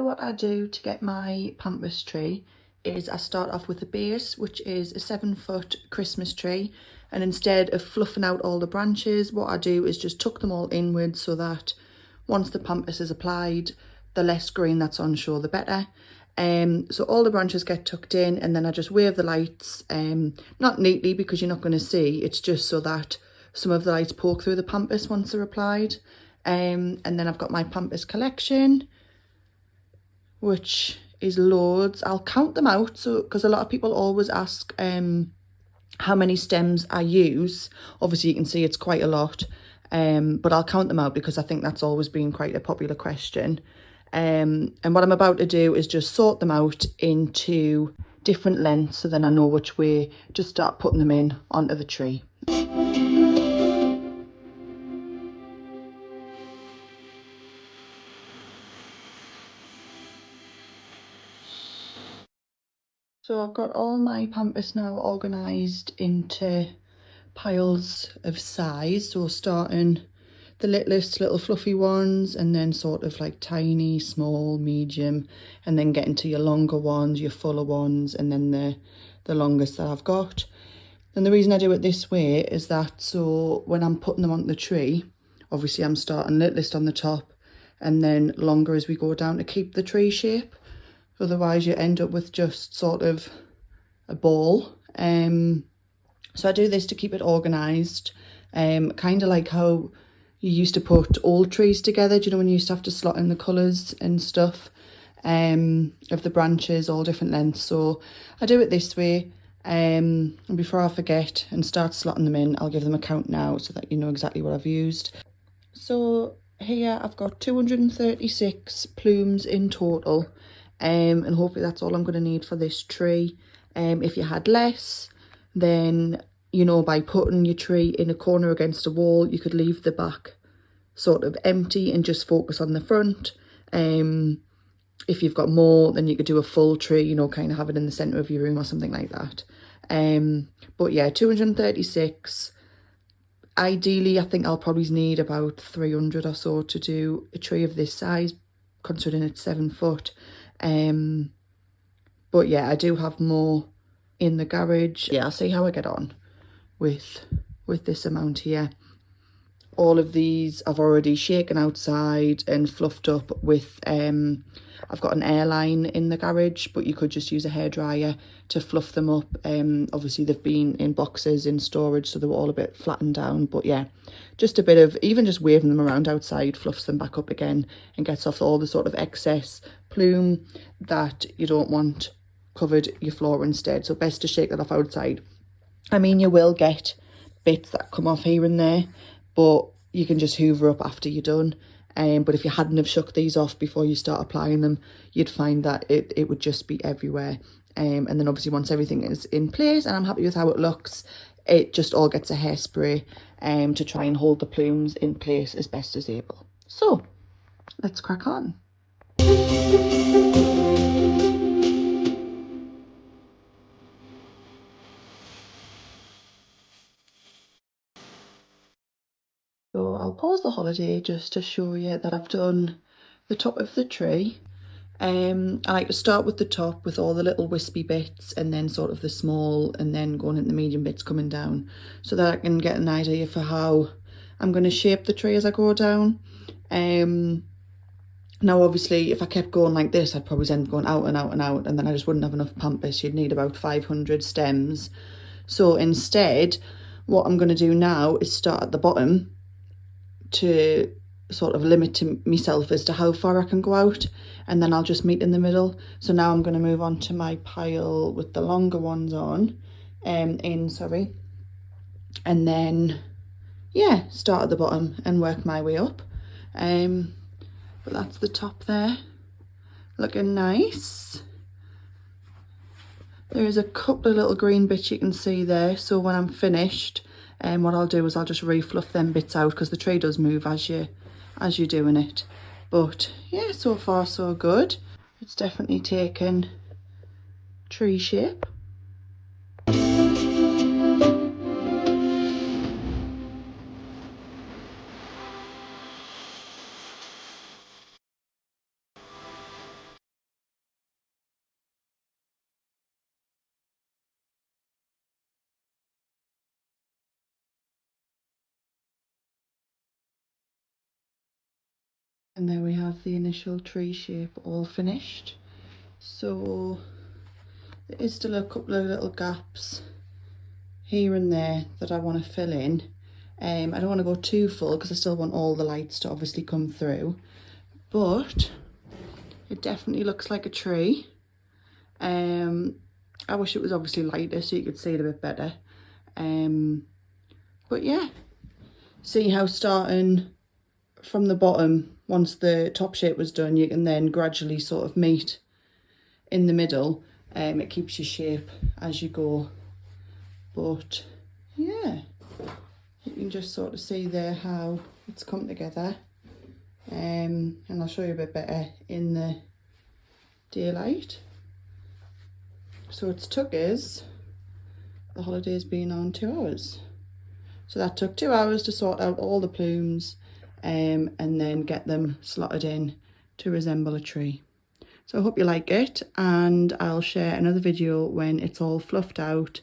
what I do to get my Pampas tree is I start off with the base, which is a 7-foot Christmas tree. And instead of fluffing out all the branches, what I do is just tuck them all inwards so that once the Pampas is applied, the less green that's on show, the better. So all the branches get tucked in, and then I just wave the lights, not neatly because you're not going to see, it's just so that some of the lights poke through the Pampas once they're applied. And then I've got my Pampas collection, which is loads. I'll count them out, so because a lot of people always ask how many stems I use. Obviously you can see it's quite a lot, but I'll count them out because I think that's always been quite a popular question. And what I'm about to do is just sort them out into different lengths, so then I know which way to start putting them in onto the tree. So I've got all my Pampas now organised into piles of size, so starting the littlest little fluffy ones, and then sort of like tiny, small, medium, and then getting to your longer ones, your fuller ones, and then the longest that I've got. And the reason I do it this way is that so when I'm putting them on the tree, obviously I'm starting littlest on the top and then longer as we go down to keep the tree shape. Otherwise you end up with just sort of a ball. So I do this to keep it organised, kind of like how you used to put old trees together. Do you know when you used to have to slot in the colours and stuff of the branches, all different lengths? So I do it this way, and before I forget and start slotting them in, I'll give them a count now so that you know exactly what I've used. So here I've got 236 plumes in total, and hopefully that's all I'm going to need for this tree. If you had less, then, you know, by putting your tree in a corner against a wall, you could leave the back sort of empty and just focus on the front. If you've got more, then you could do a full tree, you know, kind of have it in the centre of your room or something like that. But yeah, 236. Ideally, I think I'll probably need about 300 or so to do a tree of this size, considering it's 7 foot. But yeah, I do have more in the garage. Yeah, I'll see how I get on with this amount here. All of these I've already shaken outside and fluffed up with I've got an airline in the garage, but you could just use a hairdryer to fluff them up. Obviously they've been in boxes in storage, so they were all a bit flattened down, but yeah, just a bit of, even just waving them around outside fluffs them back up again and gets off all the sort of excess plume that you don't want covered your floor instead. So best to shake that off outside. I mean, you will get bits that come off here and there, but you can just hoover up after you're done. But if you hadn't have shook these off before you start applying them, you'd find that it would just be everywhere. And then obviously once everything is in place and I'm happy with how it looks, it just all gets a hairspray to try and hold the plumes in place as best as able. So let's crack on. So I'll pause the holiday just to show you that I've done the top of the tree. I like to start with the top with all the little wispy bits and then sort of the small and then going into the medium bits coming down, so that I can get an idea for how I'm going to shape the tree as I go down. Now obviously if I kept going like this, I'd probably end up going out and out and out, and then I just wouldn't have enough Pampas. You'd need about 500 stems. So instead, what I'm going to do now is start at the bottom to sort of limit to myself as to how far I can go out, and then I'll just meet in the middle. So now I'm going to move on to my pile with the longer ones on, and then yeah, start at the bottom and work my way up. But that's the top there, looking nice. There is a couple of little green bits you can see there, so when I'm finished, what I'll do is I'll just refluff them bits out, because the tree does move as you're doing it. But yeah, so far so good. It's definitely taken tree shape. And there we have the initial tree shape all finished. So there is still a couple of little gaps here and there that I want to fill in. I don't want to go too full because I still want all the lights to obviously come through, but it definitely looks like a tree. I wish it was obviously lighter so you could see it a bit better. But yeah, see how starting from the bottom, once the top shape was done, you can then gradually sort of meet in the middle. It keeps your shape as you go. But yeah, you can just sort of see there how it's come together. And I'll show you a bit better in the daylight. So it's took us, the holiday's been on 2 hours. So that took 2 hours to sort out all the plumes and then get them slotted in to resemble a tree. So I hope you like it, and I'll share another video when it's all fluffed out.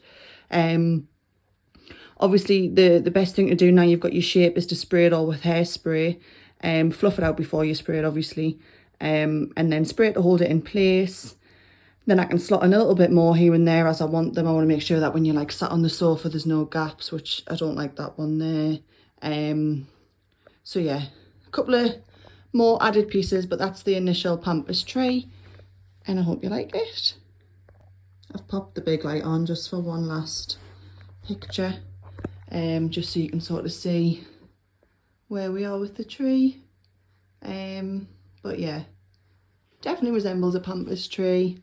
Obviously the best thing to do now you've got your shape is to spray it all with hairspray. Fluff it out before you spray it, obviously, and then spray it to hold it in place. Then I can slot in a little bit more here and there as I want them. I want to make sure that when you're like sat on the sofa there's no gaps, which I don't like that one there. So yeah, a couple of more added pieces, but that's the initial Pampas tree, and I hope you like it. I've popped the big light on just for one last picture, just so you can sort of see where we are with the tree. But yeah, definitely resembles a Pampas tree.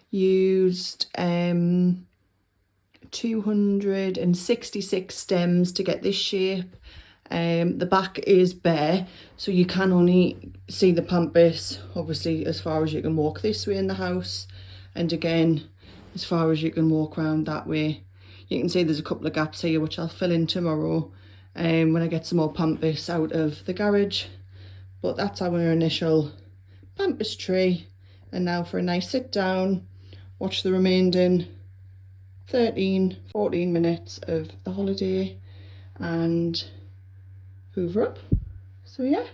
Used 266 stems to get this shape. The back is bare, so you can only see the Pampas obviously as far as you can walk this way in the house, and again as far as you can walk around that way. You can see there's a couple of gaps here which I'll fill in tomorrow when I get some more Pampas out of the garage. But that's our initial Pampas tree, and now for a nice sit down, watch the remaining 13-14 minutes of the holiday and hoover up. So yeah.